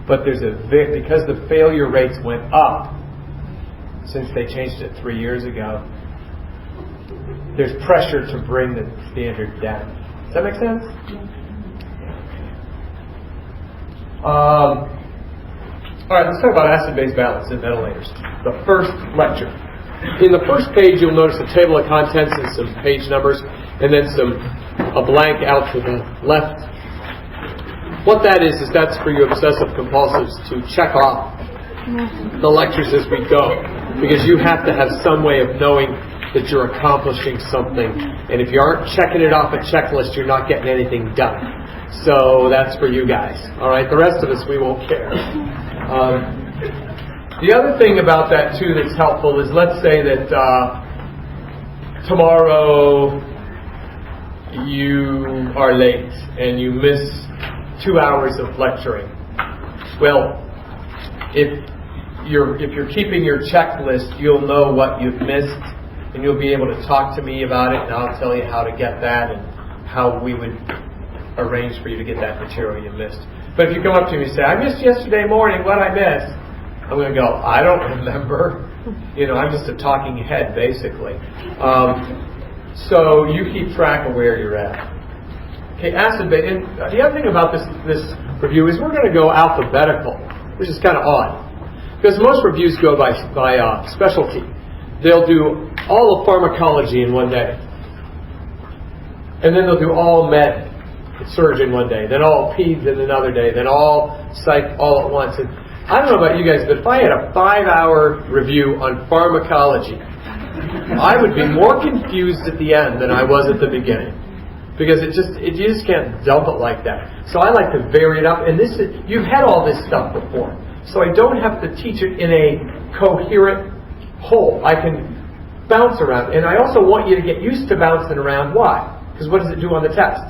But there's because the failure rates went up since they changed it 3 years ago, there's pressure to bring the standard down. Does that make sense? All right, let's talk about acid-base balance in ventilators. The first lecture. In the first page, you'll notice a table of contents and some page numbers, and then a blank out to the left. What that is that's for you obsessive compulsives to check off the lectures as we go, because you have to have some way of knowing that you're accomplishing something, and if you aren't checking it off a checklist, you're not getting anything done. So that's for you guys. All right, the rest of us, we won't care. The other thing about that too that's helpful is, let's say that tomorrow you are late and you miss 2 hours of lecturing. Well, if you're keeping your checklist, you'll know what you've missed, and you'll be able to talk to me about it, and I'll tell you how to get that and how we would arrange for you to get that material you missed. But if you come up to me and say, I missed yesterday morning, what I missed? I'm going to go, I don't remember. I'm just a talking head, basically. So you keep track of where you're at. Okay, acid-base. And the other thing about this review is we're going to go alphabetical, which is kind of odd. Because most reviews go by specialty. They'll do all of pharmacology in one day. And then they'll do all med surgeon one day, then all peds in another day, then all psych all at once. And I don't know about you guys, but if I had a 5-hour review on pharmacology, I would be more confused at the end than I was at the beginning. Because you just can't dump it like that. So I like to vary it up. And you've had all this stuff before. So I don't have to teach it in a coherent whole. I can bounce around. And I also want you to get used to bouncing around. Why? Because what does it do on the test?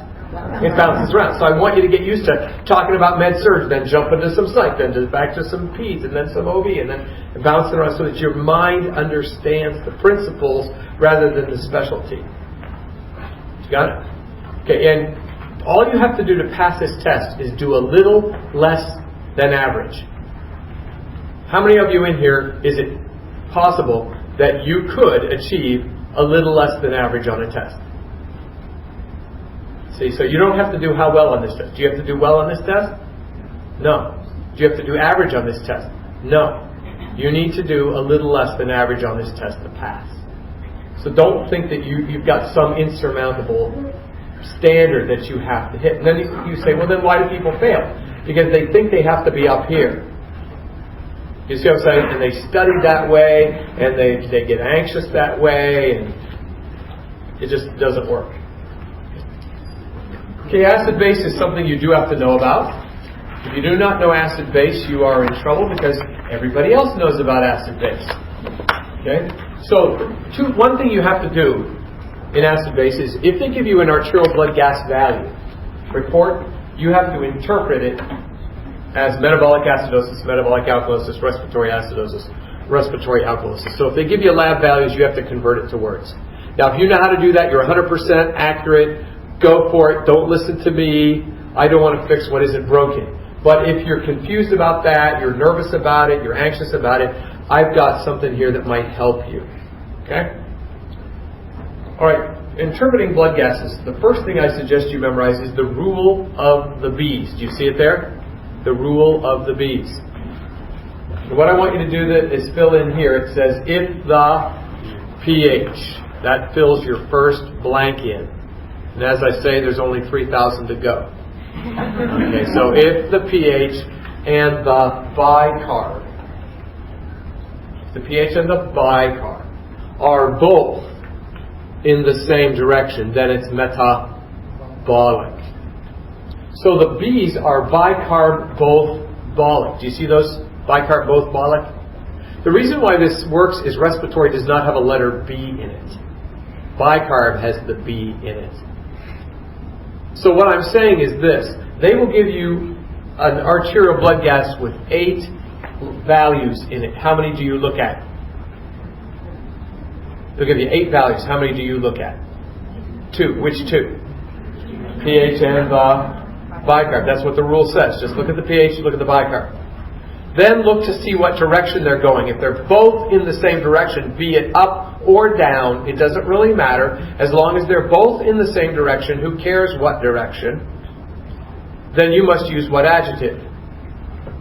It bounces around. So I want you to get used to talking about med surg, then jump into some psych, then back to some peds, and then some OB, and then bouncing around so that your mind understands the principles rather than the specialty. You got it? Okay, and all you have to do to pass this test is do a little less than average. How many of you in here is it possible that you could achieve a little less than average on a test? See, so you don't have to do how well on this test. Do you have to do well on this test? No. Do you have to do average on this test? No. You need to do a little less than average on this test to pass. So don't think that you've got some insurmountable standard that you have to hit. And then you say, well, then why do people fail? Because they think they have to be up here. You see what I'm saying? And they study that way, and they get anxious that way, and it just doesn't work. Okay, acid-base is something you do have to know about. If you do not know acid-base, you are in trouble because everybody else knows about acid-base. Okay? So, one thing you have to do in acid-base is, if they give you an arterial blood gas value report, you have to interpret it as metabolic acidosis, metabolic alkalosis, respiratory acidosis, respiratory alkalosis. So if they give you lab values, you have to convert it to words. Now, if you know how to do that, you're 100% accurate. Go for it. Don't listen to me. I don't want to fix what isn't broken. But if you're confused about that, you're nervous about it, you're anxious about it, I've got something here that might help you. Okay? All right. Interpreting blood gases. The first thing I suggest you memorize is the rule of the bees. Do you see it there? The rule of the bees. And what I want you to do is fill in here. It says, if the pH. That fills your first blank in. And as I say, there's only 3,000 to go. Okay, so if the pH and the bicarb, the pH and the bicarb are both in the same direction, then it's metabolic. So the B's are bicarb both bolic. Do you see those? Bicarb both bolic? The reason why this works is respiratory does not have a letter B in it. Bicarb has the B in it. So what I'm saying is this. They will give you an arterial blood gas with 8 values in it. How many do you look at? They'll give you 8 values. How many do you look at? 2. Which 2? pH and the bicarb. That's what the rule says. Just look at the pH, look at the bicarb. Then look to see what direction they're going. If they're both in the same direction, be it up or down, it doesn't really matter. As long as they're both in the same direction, who cares what direction? Then you must use what adjective?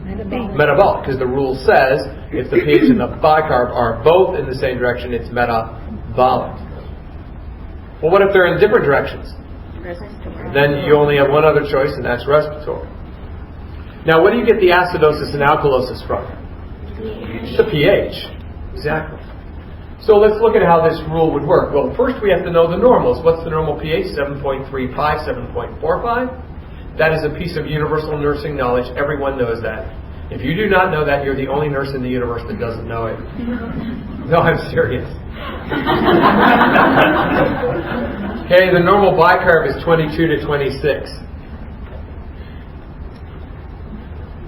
Metabolic, because the rule says if the pH and the bicarb are both in the same direction, it's metabolic. Well, what if they're in different directions? Then you only have one other choice, and that's respiratory. Now, where do you get the acidosis and alkalosis from? The pH. Exactly. So let's look at how this rule would work. Well, first we have to know the normals. What's the normal pH? 7.35, 7.45. That is a piece of universal nursing knowledge. Everyone knows that. If you do not know that, you're the only nurse in the universe that doesn't know it. No, I'm serious. Okay, the normal bicarb is 22 to 26.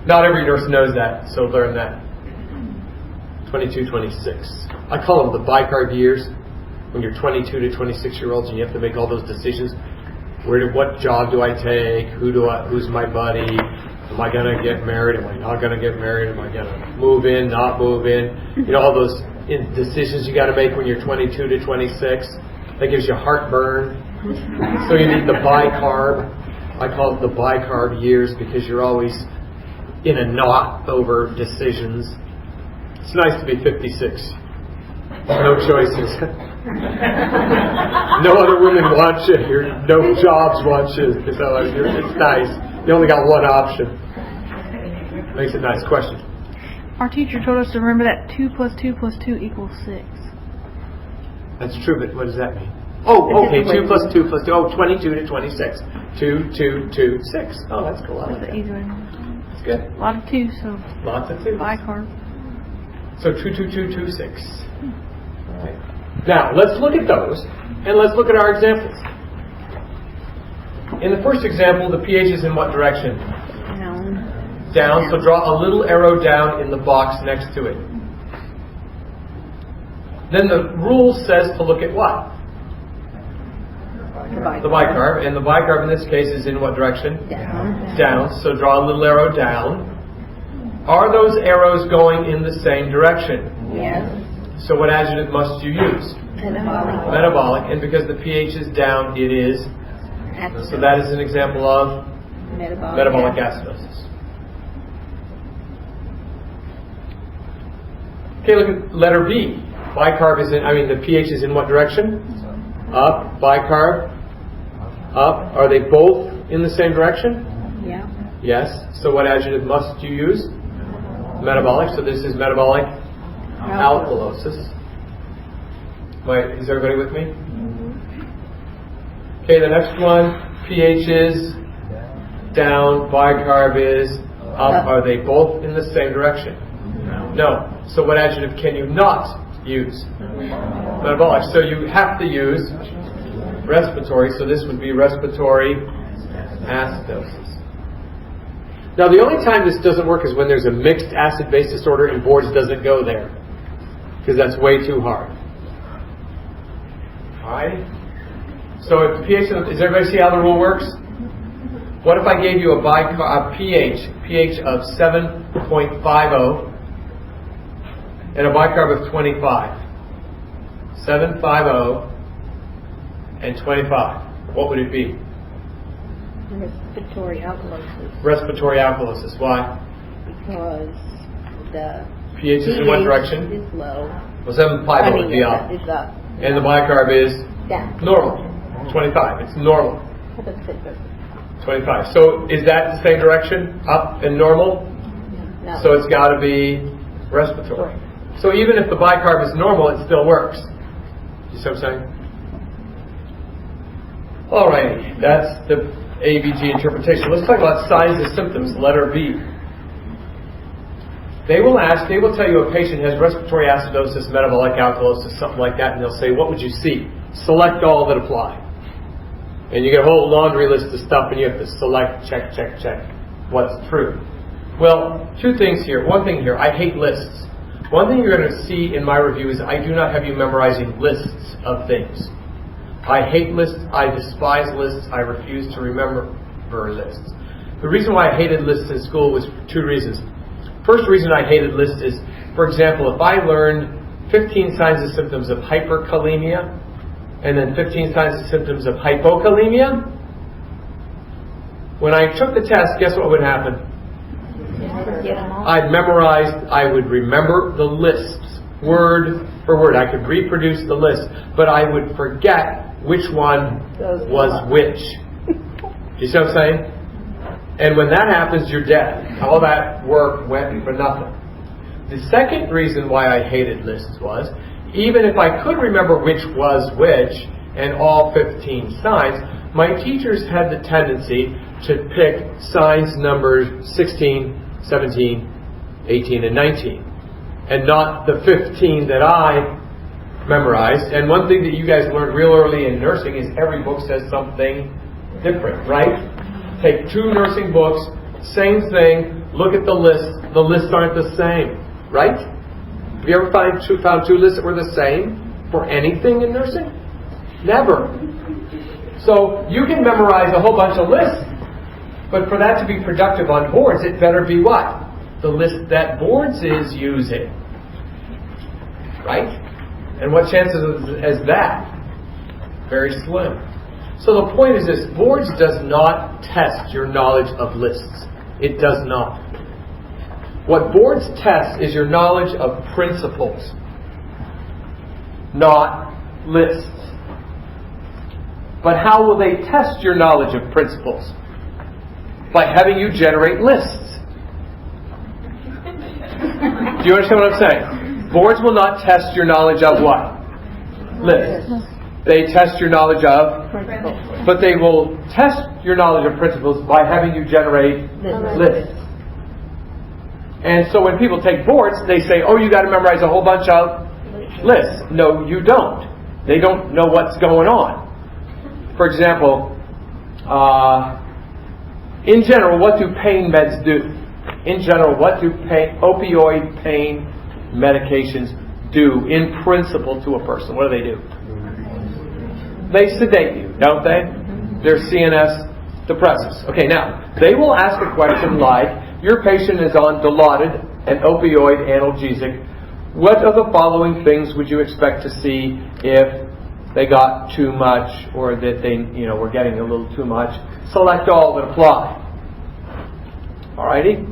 Not every nurse knows that, so learn that. 22, 26. I call them the bicarb years. When you're 22 to 26-year-olds and you have to make all those decisions. What job do I take? Who's my buddy? Am I going to get married? Am I not going to get married? Am I going to move in, not move in? You know, all those decisions you got to make when you're 22 to 26. That gives you heartburn. So you need the bicarb. I call it the bicarb years because you're always in a knot over decisions. It's nice to be 56. No choices. No other women want you. No jobs want you. It's nice. You only got one option. Makes it nice. Question. Our teacher told us to remember that 2 plus 2 plus 2 equals 6. That's true, but what does that mean? Oh, okay. 2 plus 2 plus 2. Oh, 22 to 26. 2, 2, 2, 6. Oh, that's cool. That's the easy way. That's good. A lot of 2, so lots of 2. bicarb. So 2, 2, 2, 2, 6. All right. Now, let's look at those, and let's look at our examples. In the first example, the pH is in what direction? Down. Down, so draw a little arrow down in the box next to it. Then the rule says to look at what? The bicarb, and the bicarb in this case is in what direction? Down. Down, so draw a little arrow down. Are those arrows going in the same direction? Yes. So what adjective must you use? Metabolic, and because the pH is down, it is. So that is an example of metabolic acidosis. Okay, look at letter B. Bicarb is the pH is in what direction? Up. Bicarb. Up. Are they both in the same direction? Yeah. Yes. So what adjective must you use? Metabolic. So this is metabolic alkalosis. Is everybody with me? Okay, the next one, pH is down, bicarb is up. Are they both in the same direction? No. So what adjective can you not use? Metabolic. So you have to use respiratory. So this would be respiratory acidosis. Now the only time this doesn't work is when there's a mixed acid-base disorder and boards doesn't go there. Because that's way too hard. Alright? So if the pH, does everybody see how the rule works? What if I gave you a pH of 7.50 and a bicarb of 25? 7.50 and 25. What would it be? Respiratory alkalosis. Respiratory alkalosis. Why? Because the pH is in what direction? Is low. Well, 7.50 would be up. Is up. And the bicarb is Down. normal. 25. It's normal. 25. So is that the same direction? Up and normal? No. So it's got to be respiratory. So even if the bicarb is normal, it still works. You see what I'm saying? Alrighty. That's the ABG interpretation. Let's talk about signs and symptoms. Letter B. They will tell you a patient has respiratory acidosis, metabolic alkalosis, something like that, and they'll say, what would you see? Select all that apply. And you get a whole laundry list of stuff, and you have to select, check, what's true. Well, two things here. One thing here, I hate lists. One thing you're going to see in my review is I do not have you memorizing lists of things. I hate lists, I despise lists, I refuse to remember lists. The reason why I hated lists in school was for two reasons. First reason I hated lists is, for example, if I learned 15 signs and symptoms of hyperkalemia and then 15 signs and symptoms of hypokalemia, when I took the test, guess what would happen? Get them all. I'd memorize, I would remember the lists, word for word. I could reproduce the list, but I would forget which one was which. You see what I'm saying? And when that happens, you're dead. All that work went for nothing. The second reason why I hated lists was, even if I could remember which was which and all 15 signs, my teachers had the tendency to pick signs numbers 16, 17, 18, and 19, and not the 15 that I memorized. And one thing that you guys learned real early in nursing is every book says something different, right? Take 2 nursing books, same thing, look at the list. The lists aren't the same, right? Have you ever found 2 lists that were the same for anything in nursing? Never. So you can memorize a whole bunch of lists, but for that to be productive on boards, it better be what? The list that boards is using. Right? And what chances is that? Very slim. So the point is this: boards does not test your knowledge of lists. It does not. What boards test is your knowledge of principles, not lists. But how will they test your knowledge of principles? By having you generate lists. Do you understand what I'm saying? Boards will not test your knowledge of what? Lists. They test your knowledge of, but they will test your knowledge of principles by having you generate lists. And so when people take boards, they say, oh, you got to memorize a whole bunch of lists. No, you don't. They don't know what's going on. For example, in general, what do pain meds do? In general, what do opioid pain medications do in principle to a person? What do? They sedate you, don't they? They're CNS depressants. Okay, now, they will ask a question like, your patient is on Dilaudid, an opioid analgesic. What of the following things would you expect to see if they got too much, or that they, were getting a little too much? Select all that apply. Alrighty?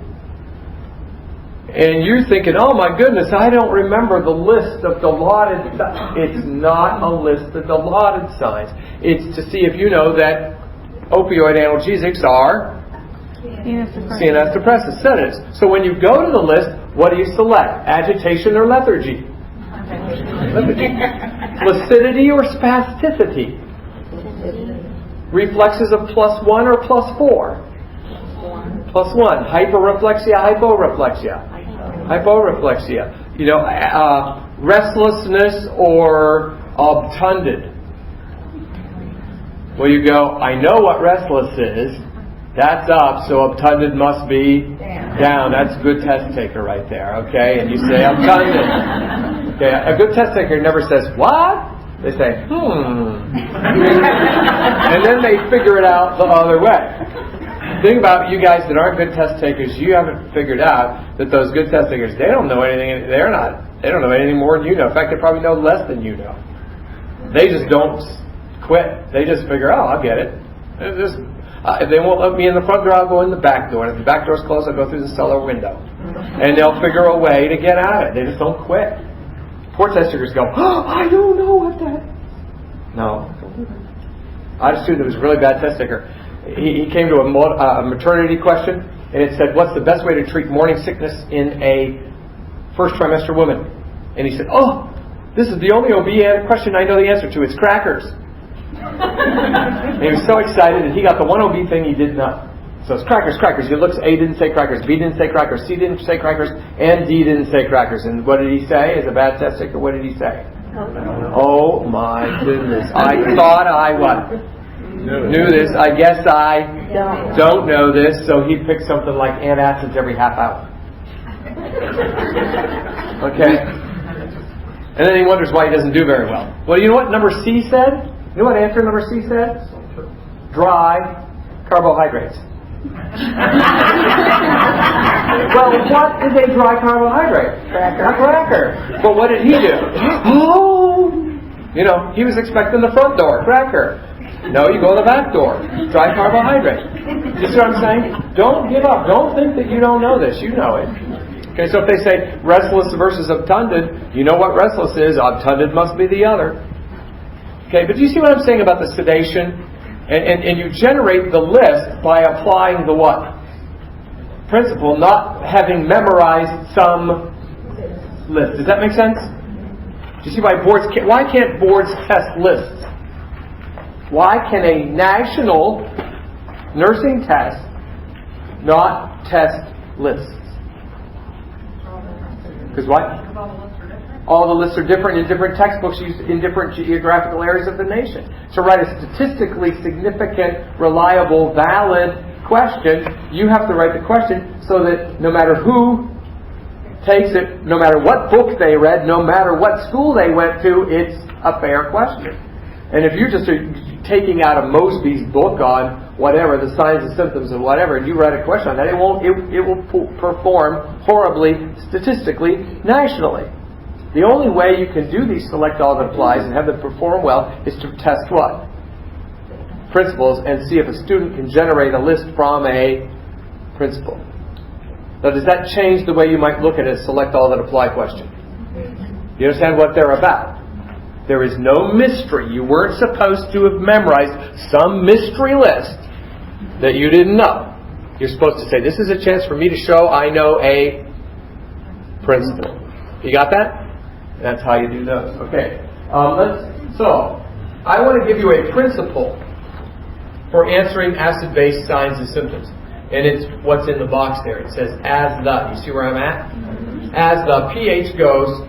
And you're thinking, oh my goodness, I don't remember the list of Dilaudid signs. It's not a list of Dilaudid signs. It's to see if you know that opioid analgesics are CNS depressants, sedatives. So when you go to the list, what do you select? Agitation or lethargy? Lethargy. Placidity or spasticity? Reflexes of +1 or +4? +1. Hyperreflexia, hyporeflexia? Hyporeflexia. Restlessness or obtunded? Well, you go, I know what restless is. That's up, so obtunded must be down. That's a good test taker right there, okay? And you say obtunded. Okay, a good test taker never says, what? They say, and then they figure it out the other way. The thing about you guys that aren't good test takers, you haven't figured out that those good test takers, they don't know anything. They don't know anything more than you know. In fact, they probably know less than you know. They just don't quit. They just figure, oh, I'll get it. If they won't let me in the front door, I'll go in the back door. And if the back door's closed, I'll go through the cellar window. And they'll figure a way to get at it. They just don't quit. Poor test takers go, oh, I don't know what that. No. I had a student that was a really bad test taker. He came to a maternity question, and it said, what's the best way to treat morning sickness in a first trimester woman? And he said, oh, this is the only OB question I know the answer to. It's crackers. And he was so excited, and he got the one OB thing he didn't know. So it's crackers, crackers. He looks, A didn't say crackers, B didn't say crackers, C didn't say crackers, and D didn't say crackers. And what did he say? As a bad test taker, what did he say? Oh my goodness. I thought I knew this. I guess I don't know this. So he picked something like antacids every half hour. Okay? And then he wonders why he doesn't do very well. Well, you know what number C said? You know what answer number C said? Dry carbohydrates. Well, what is a dry carbohydrate? A cracker. But what did he do? Oh! You know, he was expecting the front door, cracker. No, you go to the back door, dry carbohydrate. You see what I'm saying? Don't give up. Don't think that you don't know this. You know it. Okay, so if they say restless versus obtunded, you know what restless is. Obtunded must be the other. Okay, but do you see what I'm saying about the sedation? And you generate the list by applying the what? Principle, not having memorized some list. Does that make sense? Do you see why why can't boards test lists? Why can a national nursing test not test lists? Because why? All the lists are different in different textbooks used in different geographical areas of the nation. To write a statistically significant, reliable, valid question, you have to write the question so that no matter who takes it, no matter what book they read, no matter what school they went to, it's a fair question. And if you're just taking out a Mosby's book on whatever, the signs and symptoms of whatever, and you write a question on that, it will perform horribly statistically nationally. The only way you can do these select all that applies and have them perform well is to test what? Principles, and see if a student can generate a list from a principle. Now, does that change the way you might look at a select all that apply question? You understand what they're about? There is no mystery. You weren't supposed to have memorized some mystery list that you didn't know. You're supposed to say, this is a chance for me to show I know a principle. You got that? That's how you do those. Okay. So, I want to give you a principle for answering acid-base signs and symptoms. And it's what's in the box there. It says, as the. You see where I'm at? As the pH goes,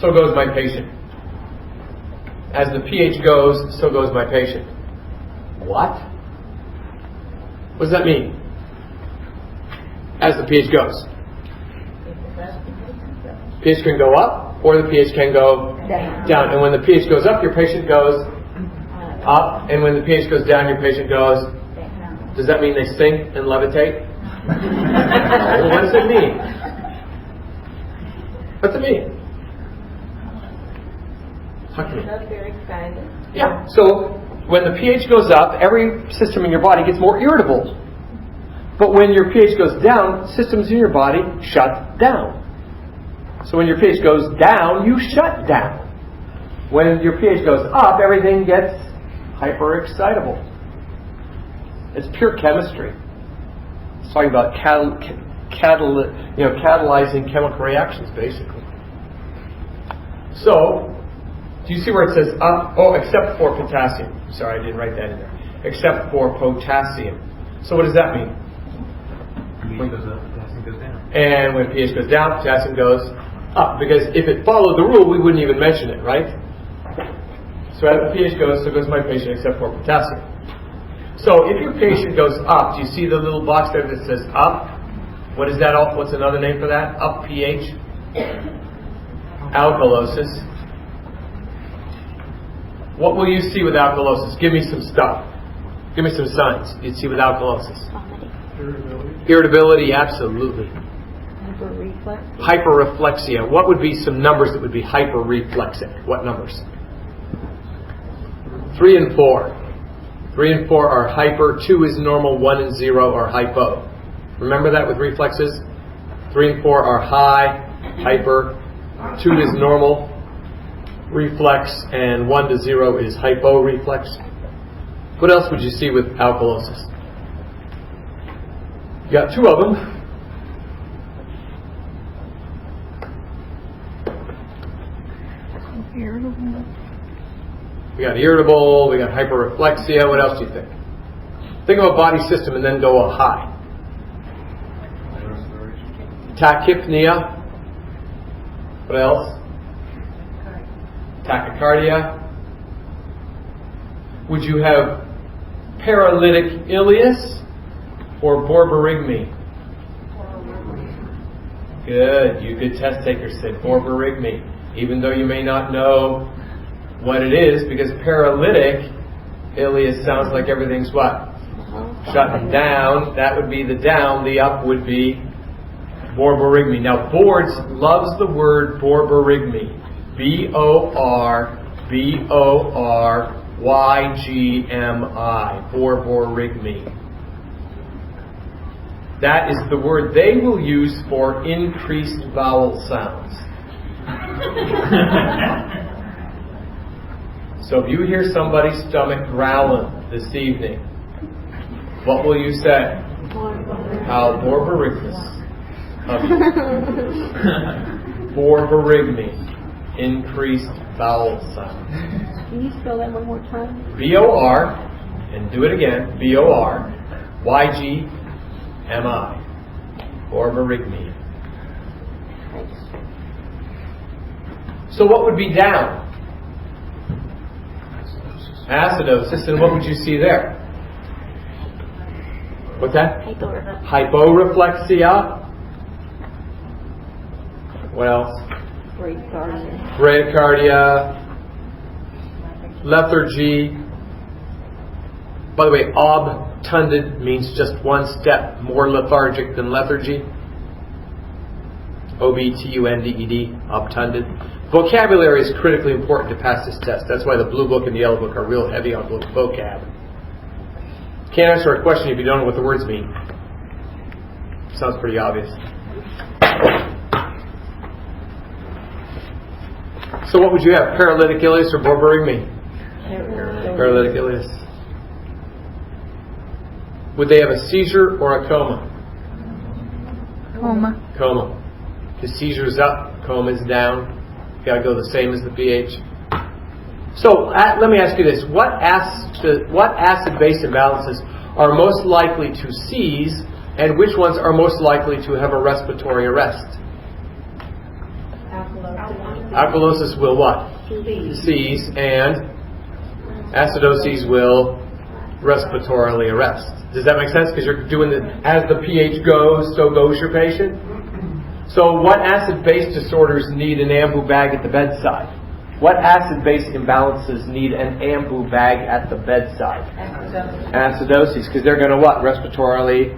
so goes my patient. As the pH goes, so goes my patient. What? What does that mean? As the pH goes. pH can go up, or the pH can go down. And when the pH goes up, your patient goes up. And when the pH goes down, your patient goes. Does that mean they sink and levitate? Well, what does it mean? What's it mean? Talk to me. Not very excited. Yeah. So when the pH goes up, every system in your body gets more irritable. But when your pH goes down, systems in your body shut down. So when your pH goes down, you shut down. When your pH goes up, everything gets hyper-excitable. It's pure chemistry. It's talking about catalyzing chemical reactions, basically. So, do you see where it says up? Oh, except for potassium. Sorry, I didn't write that in there. Except for potassium. So what does that mean? pH goes up, potassium goes down. And when pH goes down, potassium goes up. Because if it followed the rule, we wouldn't even mention it, right? So as the pH goes, so goes my patient, except for potassium. So if your patient goes up, do you see the little box there that says up? What is that? What's another name for that? Up pH? Alkalosis. What will you see with alkalosis? Give me some stuff. Give me some signs you'd see with alkalosis. Irritability, absolutely. Hyperreflex. Hyperreflexia. What would be some numbers that would be hyperreflexic? What numbers? 3 and 4. 3 and 4 are hyper. 2 is normal. 1 and 0 are hypo. Remember that with reflexes? 3 and 4 are high, hyper. 2 is normal, reflex, and 1 to 0 is hyporeflex. What else would you see with alkalosis? You got 2 of them. Irritable. We got irritable, we got hyperreflexia. What else do you think? Think of a body system and then go a high. Tachypnea. What else? Tachycardia. Would you have paralytic ileus or borborygmi? Good. You good test takers said borborygmi, even though you may not know what it is, because paralytic ileus sounds like everything's what? Shut down, that would be the down, the up would be borborygmi. Now, Boards loves the word borborygmi. B-O-R-B-O-R-Y-G-M-I. Borborygmi. That is the word they will use for increased vowel sounds. So if you hear somebody's stomach growling this evening, what will you say? How borborygmus. Borborygmi. Increased vowel sound. Can you spell that one more time? B-O-R, and do it again, B-O-R-Y-G-M-I. Borborygmi. Thanks. So what would be down? Acidosis, and what would you see there? What's that? Hyporeflexia. What else? Bradycardia. Lethargy. By the way, obtunded means just one step more lethargic than lethargy. O-B-T-U-N-D-E-D, obtunded. Vocabulary is critically important to pass this test. That's why the blue book and the yellow book are real heavy on vocab. Can't answer a question if you don't know what the words mean. Sounds pretty obvious. So what would you have? Paralytic ileus or borborygmi? Paralytic ileus. Would they have a seizure or a coma? Coma. Coma. The seizure is up, coma is down. Got to go the same as the pH. So let me ask you this: what acid-base imbalances are most likely to seize, and which ones are most likely to have a respiratory arrest? Alkalosis will what? Seize, and acidoses will respiratorily arrest. Does that make sense? Because you're doing the as the pH goes, so goes your patient. So what acid-base disorders need an ambu bag at the bedside? What acid-base imbalances need an ambu bag at the bedside? Acidoses, because they're going to what? Respiratorily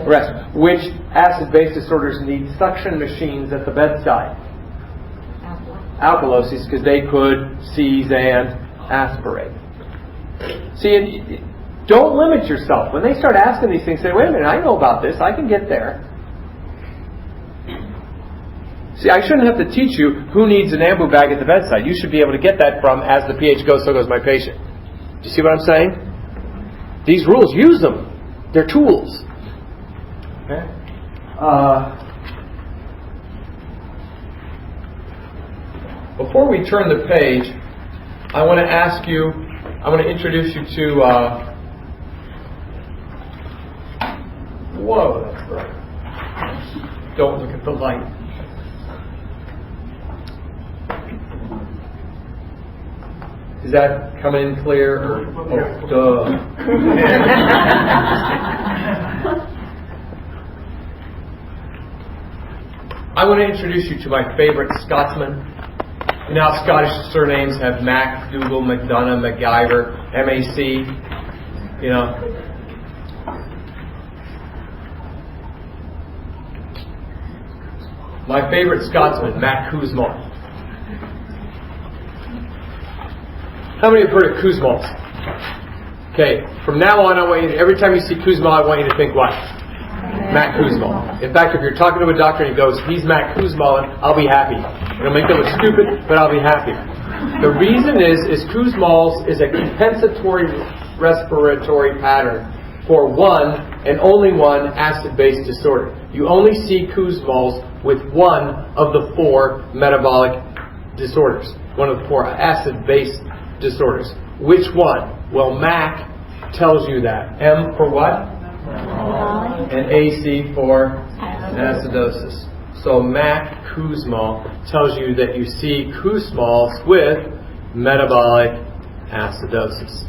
arrest. Which acid-base disorders need suction machines at the bedside? Alkaloses, because they could seize and aspirate. See, don't limit yourself. When they start asking these things, say, wait a minute, I know about this. I can get there. See, I shouldn't have to teach you who needs an ambu bag at the bedside. You should be able to get that from as the pH goes, so goes my patient. Do you see what I'm saying? These rules, use them. They're tools. Okay? Before we turn the page, I want to ask you, I want to introduce you to, whoa, that's bright. Don't look at the light. Is that coming in clear? Or, oh, duh. I want to introduce you to my favorite Scotsman. You know how Scottish surnames have Mac, Dougal, McDonough, MacGyver, M.A.C. You know. My favorite Scotsman, Mac Kussmaul. How many have heard of Kussmaul? Okay, from now on, I want you to, every time you see Kussmaul, I want you to think what? Mac Kussmaul. In fact, if you're talking to a doctor and he goes, he's Mac Kussmaul, I'll be happy. It'll make them look stupid, but I'll be happy. The reason is Kussmaul's is a compensatory respiratory pattern for one and only one acid-base disorder. You only see Kussmaul's with one of the four metabolic disorders, one of the four acid-base disorders. Which one? Well, MAC tells you that. M for what? And AC for acidosis. So Mac Kussmaul tells you that you see Kussmaul's with metabolic acidosis.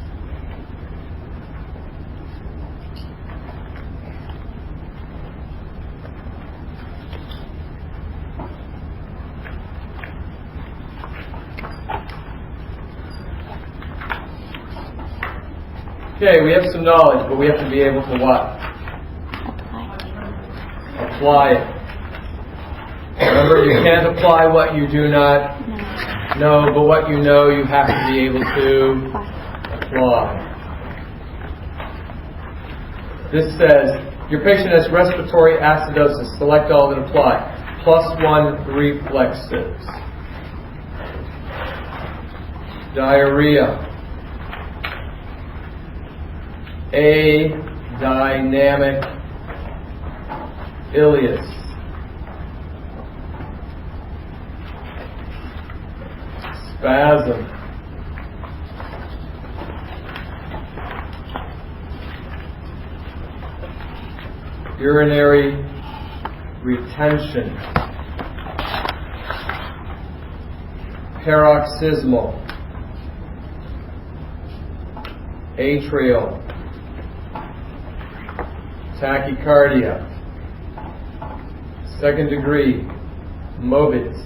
Okay, we have some knowledge, but we have to be able to what? Apply it. Remember, you can't apply what you do not know, but what you know, you have to be able to apply. This says, your patient has respiratory acidosis. Select all and apply. +1 reflexes. Diarrhea. Adynamic ileus. Spasm. Urinary retention. Paroxysmal. Atrial. Tachycardia. Second degree. Mobitz.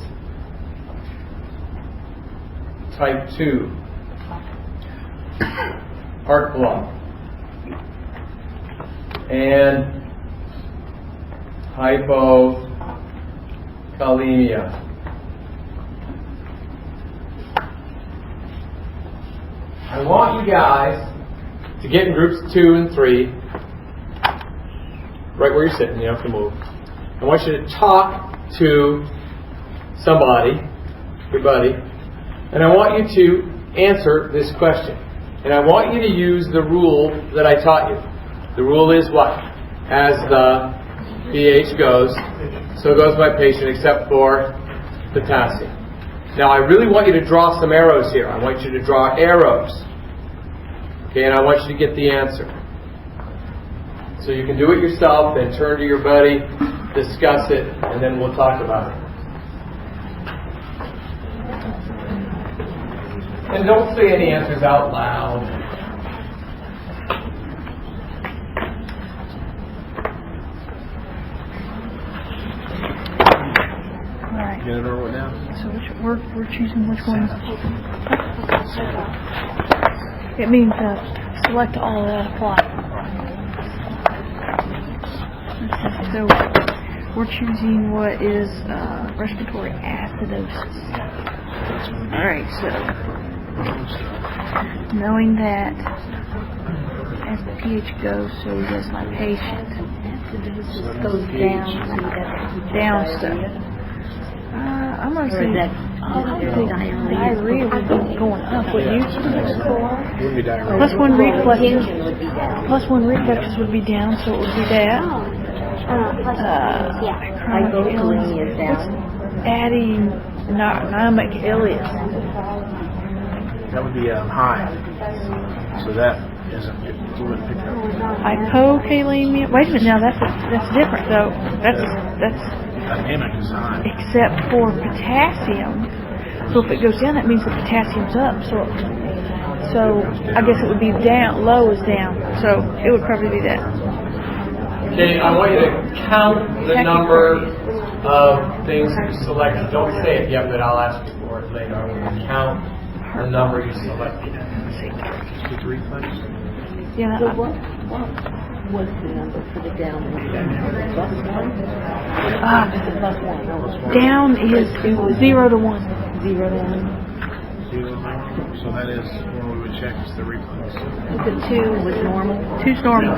Type 2. Heart block. And hypokalemia. I want you guys to get in groups 2 and 3, right where you're sitting, you don't have to move. I want you to talk to somebody, your buddy, and I want you to answer this question. And I want you to use the rule that I taught you. The rule is what? As the pH goes, so goes my patient except for potassium. Now I really want you to draw some arrows here. I want you to draw arrows. Okay, and I want you to get the answer. So you can do it yourself, then turn to your buddy, discuss it, and then we'll talk about it. And don't say any answers out loud. Alright. Get it over now. So we're choosing which one. It means select all and apply. So we're choosing what is respiratory acidosis. Alright, so knowing that as the pH goes, so does my patient. Acidosis goes down, so that's Down stuff. I'm going to say that diarrhea would be going up. What you It wouldn't be diarrhea. plus one reflex would be down. plus one reflexes would be down, so it would be that. Hypokalemia is down. Adynamic ileus. That would be high. So that isn't good. You wouldn't pick that up. Hypokalemia. Wait a minute, now that's different though. That's Dynamic is high. except for potassium. So if it goes down, that means the potassium's up. So I guess it would be down. Low is down. So it would probably be that. Okay, I want you to count the number of things you selected. Don't say it yet, but I'll ask you for it later. I want you to count the number you selected. With reflex. Yeah. So what was the number for the down? +1? Down is 0 to 1. 0 to 1. So that is when we would check is the reflex. The 2 was normal. 2's normal.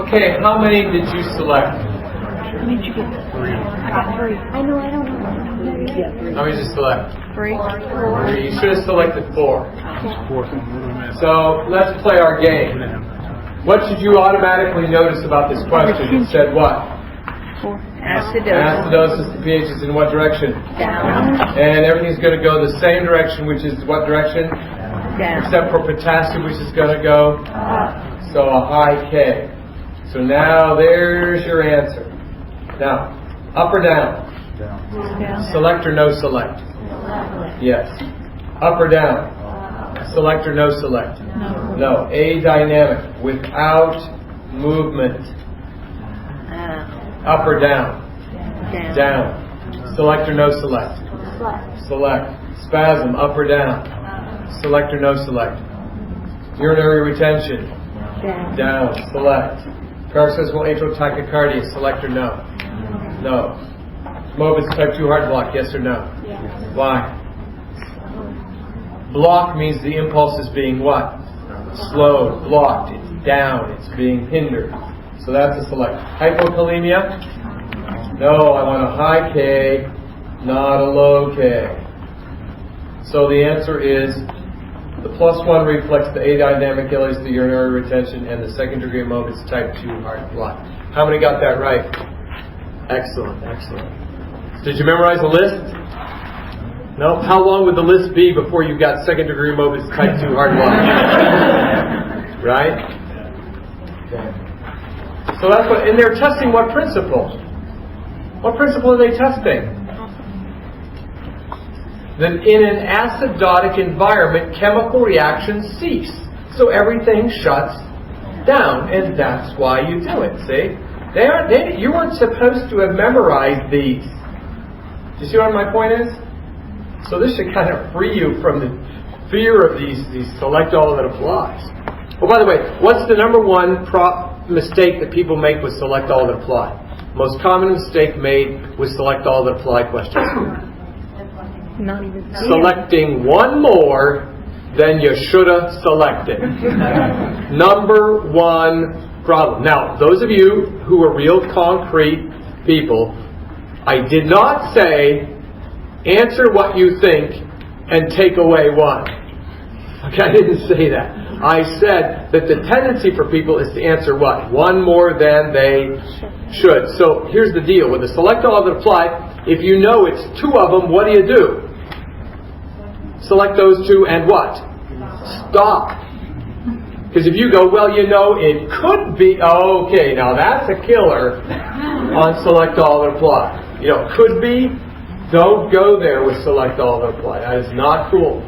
Okay, how many did you select? How many did you get? 3. I got 3. I know, I don't know. Yeah, 3. How many did you select? 3. 3. You should have selected 4. Fourth one. What do we miss? So let's play our We game. didn't have that time. What should you automatically notice about this question? It said what? 4. Acidosis, the pH is in what direction? Down. And everything's going to go the same direction, which is what direction? Down. Except for potassium, which is going to go? So a high K. So now there's your answer. Now, up or down? Down. Select or no select? Yes. Up or down? Select or no select? No. Adynamic, without movement. Up or down? Down. Down. Select or no select? Select. Spasm, up or down? Select or no select? Urinary retention? Down. Select. Paroxysmal atrial tachycardia, select or no? No. Mobus type 2 heart block, yes or no? Yes. Why? Block means the impulse is being what? Slowed, blocked, it's down, it's being hindered. So that's a select. Hypokalemia? No, I want a high K, not a low K. So the answer is the +1 reflex, the adynamic ileus, the urinary retention, and the second degree of Mobus type 2 heart block. How many got that right? Excellent, excellent. Did you memorize the list? No? How long would the list be before you got second degree Mobus type 2 heart block? Right? Okay. So that's what, and they're testing what principle? What principle are they testing? That in an acidotic environment, chemical reactions cease. So everything shuts down, and that's why you do it, see? You weren't supposed to have memorized these. Do you see what my point is? So this should kind of free you from the fear of these select all that applies. Oh, by the way, what's the number one mistake that people make with select all that apply? Most common mistake made with select all that apply questions. Not even Selecting one more than you should have selected. Number one problem. Now, those of you who are real concrete people, I did not say answer what you think and take away one. Okay, I didn't say that. I said that the tendency for people is to answer what? One more than they should. So here's the deal. With the select all that apply, if you know it's two of them, what do? Select those two and what? Stop. Because if you go, well, you know, it could be, okay, now that's a killer on select all that apply. You know, could be, don't go there with select all that apply. That is not cool.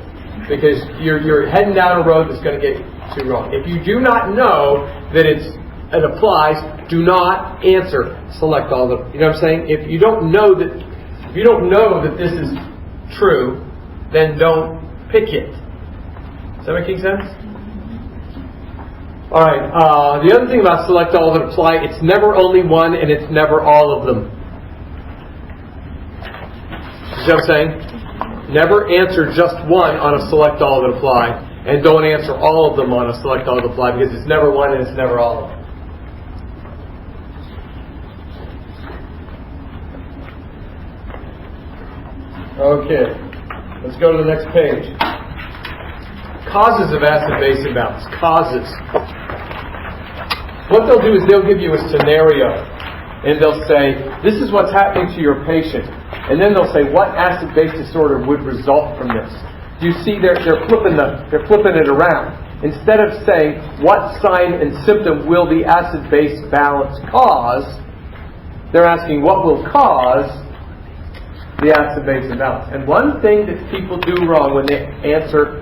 Because you're heading down a road that's going to get too wrong. If you do not know that it applies, do not answer select all the. You know what I'm saying? If you don't know that this is true, then don't pick it. Is that making sense? All right. The other thing about select all that apply, it's never only one and it's never all of them. You see what I'm saying? Never answer just one on a select all that apply, and don't answer all of them on a select all that apply, because it's never one and it's never all of them. Okay, let's go to the next page. Causes of acid-base imbalance. Causes. What they'll do is they'll give you a scenario, and they'll say, this is what's happening to your patient. And then they'll say, what acid-base disorder would result from this? Do you see they're flipping it around. Instead of saying, what sign and symptom will the acid-base balance cause, they're asking, what will cause the acid-base imbalance? And one thing that people do wrong when they answer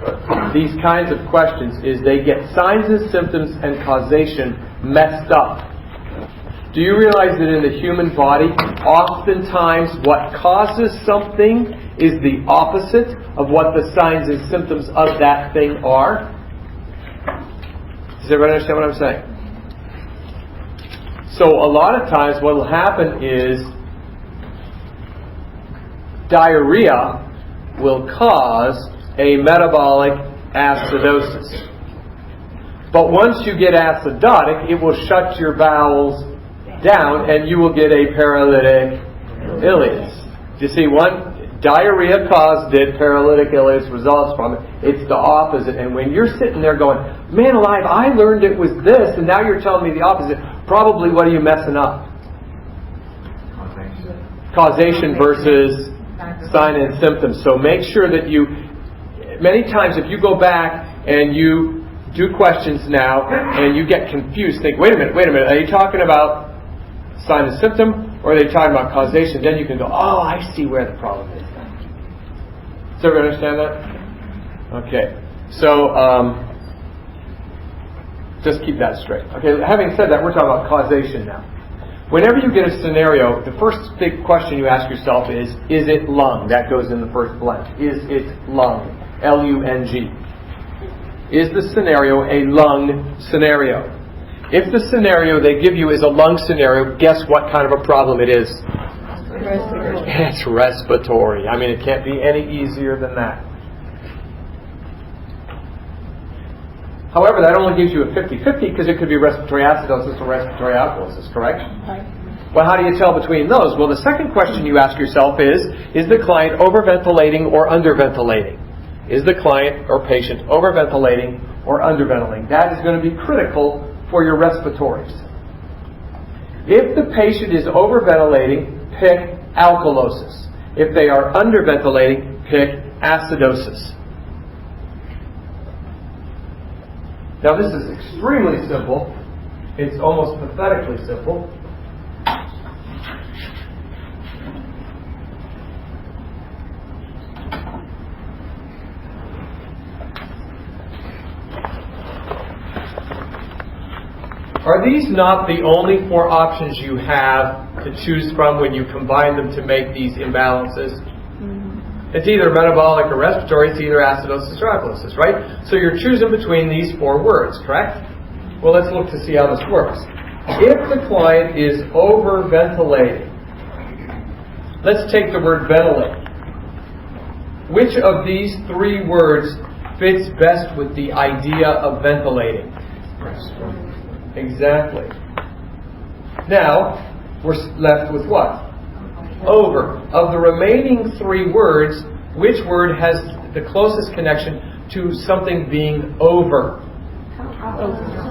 these kinds of questions is they get signs and symptoms and causation messed up. Do you realize that in the human body, oftentimes what causes something is the opposite of what the signs and symptoms of that thing are? Does everybody understand what I'm saying? So a lot of times what will happen is diarrhea will cause a metabolic acidosis. But once you get acidotic, it will shut your bowels down and you will get a paralytic ileus. You see, diarrhea caused it, paralytic ileus results from it. It's the opposite. And when you're sitting there going, man alive, I learned it was this, and now you're telling me the opposite, probably what are you messing up? Causation versus sign and symptoms. So make sure that many times if you go back and you do questions now and you get confused, think, wait a minute, are you talking about sign and symptom, or are they talking about causation? Then you can go, oh, I see where the problem is. Does everybody understand that? Okay. So, just keep that straight. Okay, having said that, we're talking about causation now. Whenever you get a scenario, the first big question you ask yourself is it lung? That goes in the first blank. Is it lung? L-U-N-G. Is the scenario a lung scenario? If the scenario they give you is a lung scenario, guess what kind of a problem it is? It's respiratory. I mean, it can't be any easier than that. However, that only gives you a 50-50 because it could be respiratory acidosis or respiratory alkalosis, correct? Right. Well, how do you tell between those? Well, the second question you ask yourself is the client overventilating or underventilating? Is the client or patient overventilating or underventilating? That is going to be critical for your respiratories. If the patient is overventilating, pick alkalosis. If they are underventilating, pick acidosis. Now this is extremely simple. It's almost pathetically simple. Are these not the only four options you have to choose from when you combine them to make these imbalances? It's either metabolic or respiratory, it's either acidosis or alkalosis, right? So you're choosing between these four words, correct? Well, let's look to see how this works. If the client is overventilating, let's take the word ventilate. Which of these three words fits best with the idea of ventilating? Exactly. Now, we're left with what? Over. Of the remaining three words, which word has the closest connection to something being over?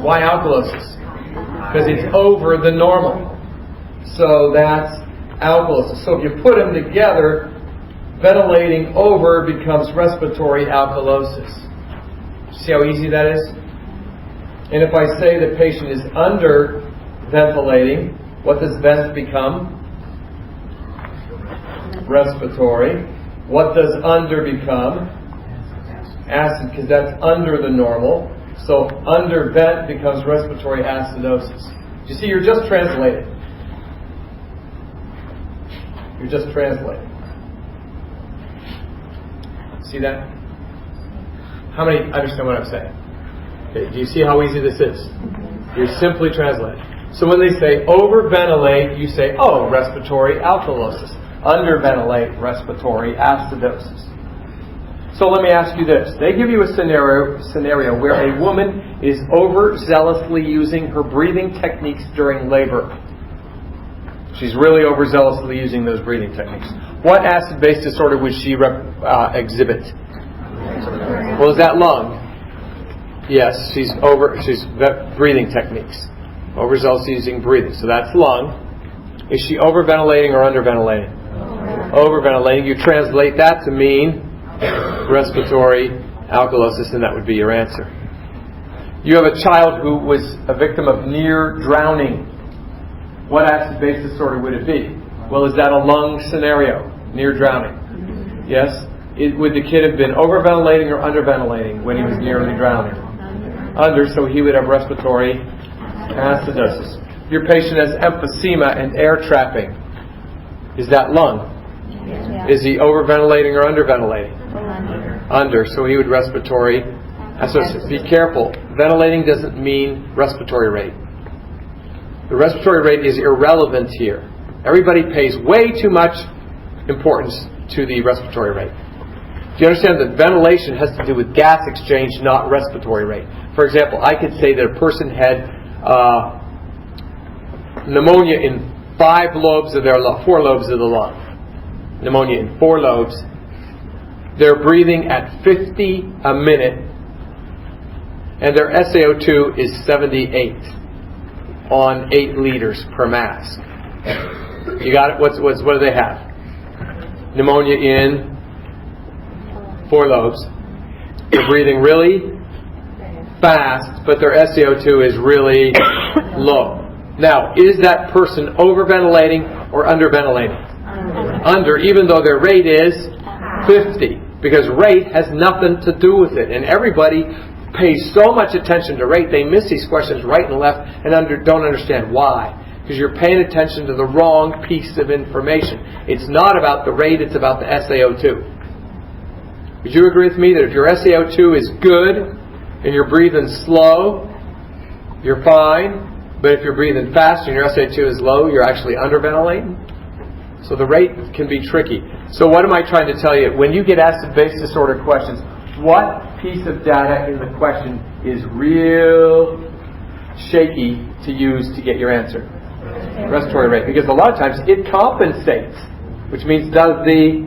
Why alkalosis? Because it's over the normal. So that's alkalosis. So if you put them together, ventilating over becomes respiratory alkalosis. See how easy that is? And if I say the patient is under ventilating, what does vent become? Respiratory. What does under become? Acid, because that's under the normal. So under vent becomes respiratory acidosis. You see, you're just translating. You're just translating. See that? How many understand what I'm saying? Okay, do you see how easy this is? You're simply translating. So when they say overventilate, you say, oh, respiratory alkalosis. Underventilate, respiratory acidosis. So let me ask you this. They give you a scenario where a woman is overzealously using her breathing techniques during labor. She's really overzealously using those breathing techniques. What acid-base disorder would she exhibit? Well, is that lung? Yes, she's breathing techniques. Overzealously using breathing. So that's lung. Is she overventilating or underventilating? Overventilating. You translate that to mean respiratory alkalosis, and that would be your answer. You have a child who was a victim of near drowning. What acid-base disorder would it be? Well, is that a lung scenario? Near drowning? Yes? Would the kid have been overventilating or underventilating when he was nearly drowning? Under, so he would have respiratory acidosis. Your patient has emphysema and air trapping. Is that lung? Yeah. Is he overventilating or underventilating? Under, so he would respiratory acidosis. Be careful. Ventilating doesn't mean respiratory rate. The respiratory rate is irrelevant here. Everybody pays way too much importance to the respiratory rate. Do you understand that ventilation has to do with gas exchange, not respiratory rate? For example, I could say that a person had pneumonia in 4 lobes of the lung. Pneumonia in 4 lobes. They're breathing at 50 a minute, and their SaO2 is 78 on 8 liters per mask. You got it? What do they have? Pneumonia in 4 lobes. They're breathing really fast, but their SaO2 is really low. Now, is that person overventilating or underventilating? Under, even though their rate is 50, because rate has nothing to do with it. And everybody pays so much attention to rate, they miss these questions right and left and don't understand why. because you're paying attention to the wrong piece of information. It's not about the rate, it's about the SaO2. Would you agree with me that if your SaO2 is good and you're breathing slow, you're fine, but if you're breathing fast and your SaO2 is low, you're actually underventilating? So the rate can be tricky. So what am I trying to tell you? When you get acid-base disorder questions, what piece of data in the question is real shaky to use to get your answer? Respiratory rate. Because a lot of times it compensates, which means does the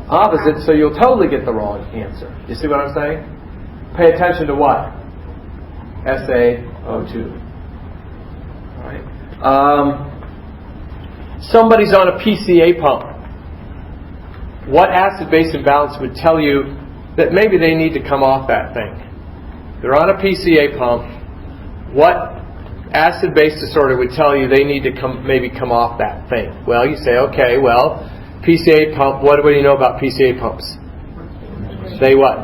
opposite, so you'll totally get the wrong answer. You see what I'm saying? Pay attention to what? SaO2. All right. Somebody's on a PCA pump. What acid-base imbalance would tell you that maybe they need to come off that thing? They're on a PCA pump. What acid-base disorder would tell you they need to maybe come off that thing? Well, you say, okay, well, PCA pump, what do you know about PCA pumps? They what?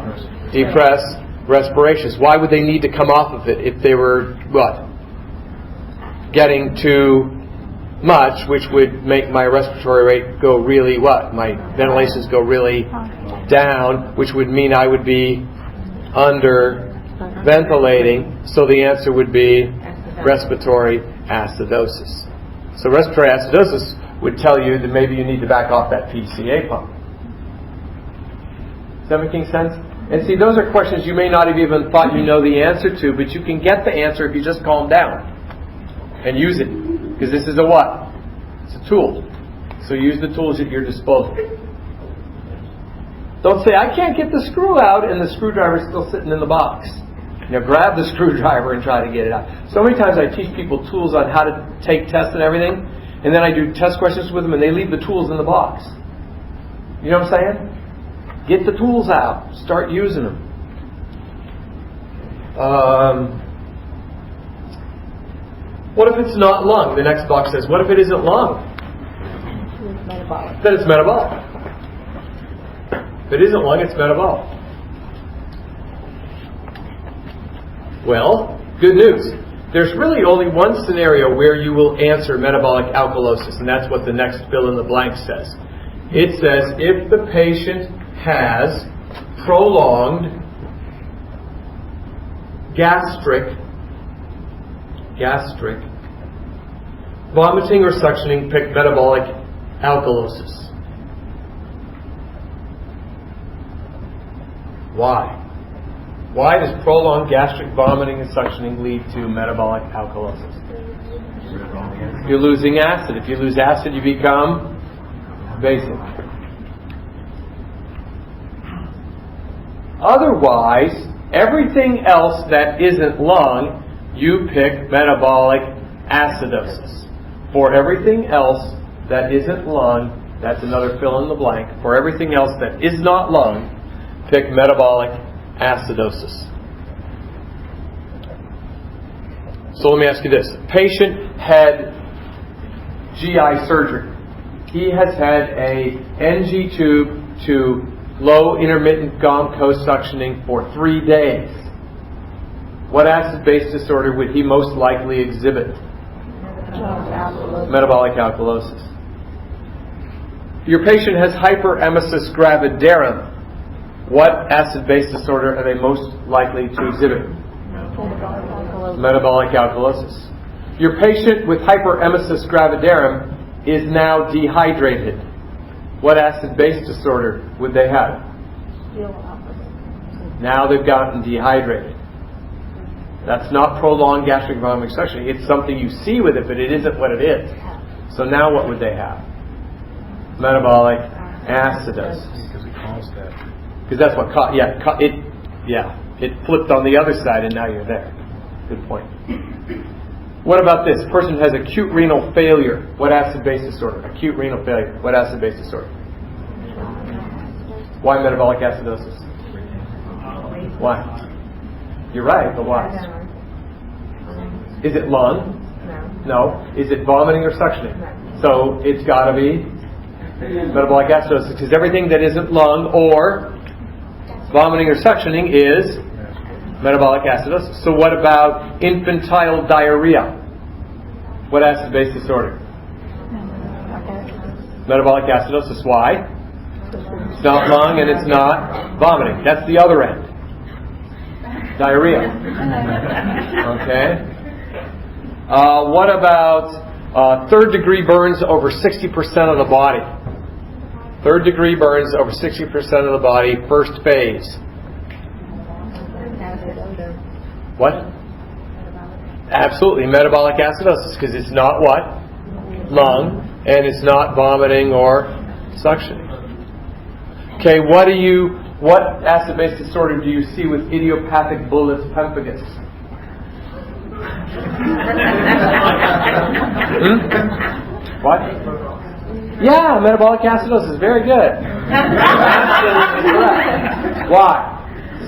Depress respirations. Why would they need to come off of it if they were, what? Getting too much, which would make my respiratory rate go really what? My ventilations go really down, which would mean I would be under-ventilating. So the answer would be respiratory acidosis. So respiratory acidosis would tell you that maybe you need to back off that PCA pump. Is that making sense? And see, those are questions you may not have even thought you know the answer to, but you can get the answer if you just calm down and use it. Because this is a what? It's a tool. So use the tools at your disposal. Don't say, I can't get the screw out, and the screwdriver's still sitting in the box. Grab the screwdriver and try to get it out. So many times I teach people tools on how to take tests and everything, and then I do test questions with them, and they leave the tools in the box. You know what I'm saying? Get the tools out. Start using them. What if it's not lung? The next box says, what if it isn't lung? Then it's metabolic. If it isn't lung, it's metabolic. Well, good news. There's really only one scenario where you will answer metabolic alkalosis, and that's what the next fill in the blank says. It says if the patient has prolonged gastric vomiting or suctioning, pick metabolic alkalosis. Why? Why does prolonged gastric vomiting and suctioning lead to metabolic alkalosis? You're losing acid. If you lose acid, you become basic. Otherwise, everything else that isn't lung, you pick metabolic acidosis. For everything else that isn't lung, that's another fill in the blank. For everything else that is not lung, pick metabolic acidosis. So let me ask you this. A patient had GI surgery. He has had a NG tube to low intermittent GOM co-suctioning for 3 days. What acid-base disorder would he most likely exhibit? Metabolic alkalosis. Your patient has hyperemesis gravidarum. What acid-base disorder are they most likely to exhibit? Metabolic alkalosis. Your patient with hyperemesis gravidarum is now dehydrated. What acid-base disorder would they have? Now they've gotten dehydrated. That's not prolonged gastric vomiting suction. It's something you see with it, but it isn't what it is. So now what would they have? Metabolic acidosis. Because it caused that. Because that's what it flipped on the other side, and now you're there. Good point. What about this? Person has acute renal failure. What acid-base disorder? Acute renal failure. What acid-base disorder? Why metabolic acidosis? Why? You're right, but why? Is it lung? No. Is it vomiting or suctioning? So it's got to be metabolic acidosis, because everything that isn't lung or vomiting or suctioning is metabolic acidosis. So what about infantile diarrhea? What acid-base disorder? Metabolic acidosis. Why? It's not lung and it's not vomiting. That's the other end. Diarrhea. Okay. What about third-degree burns over 60% of the body? Third-degree burns over 60% of the body, first phase. What? Absolutely, metabolic acidosis, because it's not what? Lung, and it's not vomiting or suctioning. Okay, what acid-base disorder do you see with idiopathic bullous pemphigus? What? Yeah, metabolic acidosis. Very good. Absolutely correct. Why?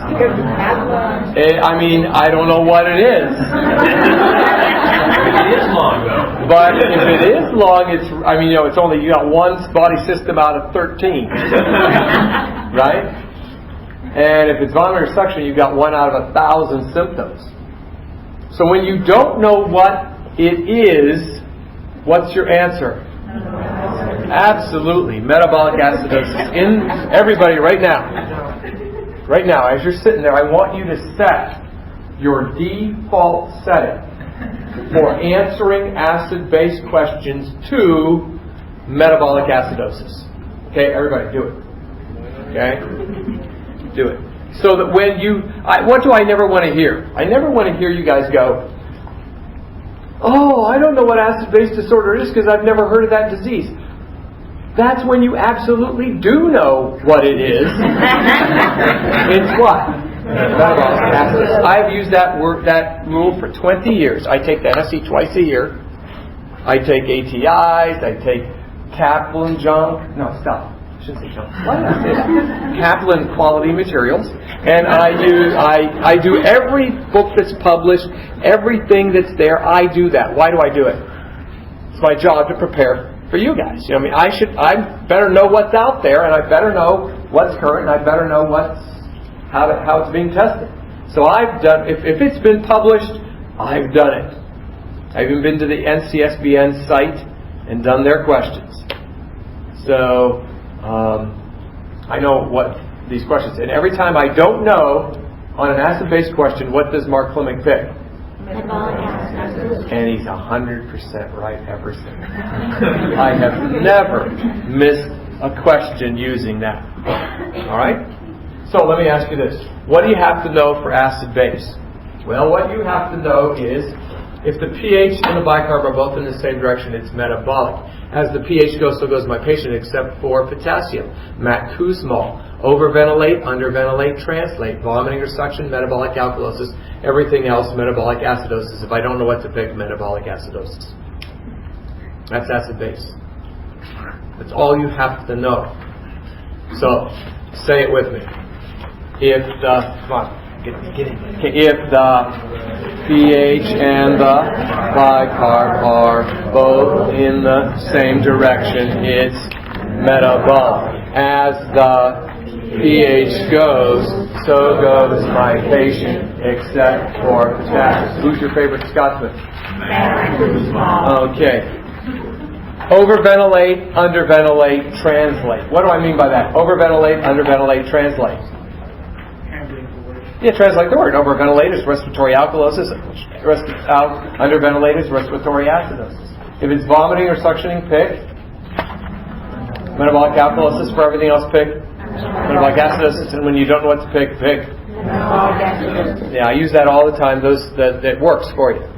I mean, I don't know what it is. It is long, though. But if it is long, it's only, you got one body system out of 13. Right? And if it's vomit or suction, you've got 1 out of 1,000 symptoms. So when you don't know what it is, what's your answer? Absolutely. Metabolic acidosis. In everybody right now. Right now, as you're sitting there, I want you to set your default setting for answering acid-base questions to metabolic acidosis. Okay, everybody, do it. Okay? Do it. So that when what do I never want to hear? I never want to hear you guys go, oh, I don't know what acid-base disorder is because I've never heard of that disease. That's when you absolutely do know what it is. It's what? Metabolic acidosis. I've used that rule for 20 years. I take the NSC twice a year. I take ATIs. I take Kaplan junk. No, stop. I shouldn't say junk. Why did I say that? Kaplan quality materials. And I do every book that's published, everything that's there. I do that. Why do I do it? It's my job to prepare for you guys. I better know what's out there, and I better know what's current, and I better know how it's being tested. So I've done, if it's been published, I've done it. I've even been to the NCSBN site and done their questions. So I know what these questions, and every time I don't know on an acid-based question, what does Mark Fleming pick? And he's 100% right every single time. I have never missed a question using that. All right? So let me ask you this. What do you have to know for acid-base? Well, what you have to know is if the pH and the bicarb are both in the same direction, it's metabolic. As the pH goes, so goes my patient, except for potassium. Matt Kuzmal. Overventilate, underventilate, translate. Vomiting or suction, metabolic alkalosis. Everything else, metabolic acidosis. If I don't know what to pick, metabolic acidosis. That's acid-base. That's all you have to know. So, say it with me. If the pH and the bicarb are both in the same direction, it's metabolic. As the pH goes, so goes my patient, except for potassium. Who's your favorite Scotsman? Okay. Overventilate, underventilate, translate. What do I mean by that? Overventilate, underventilate, translate. Yeah, translate the word. Overventilate is respiratory alkalosis. Underventilate is respiratory acidosis. If it's vomiting or suctioning, pick. Metabolic alkalosis. For everything else, pick. Metabolic acidosis. And when you don't know what to pick, pick. Yeah, I use that all the time. That works for you.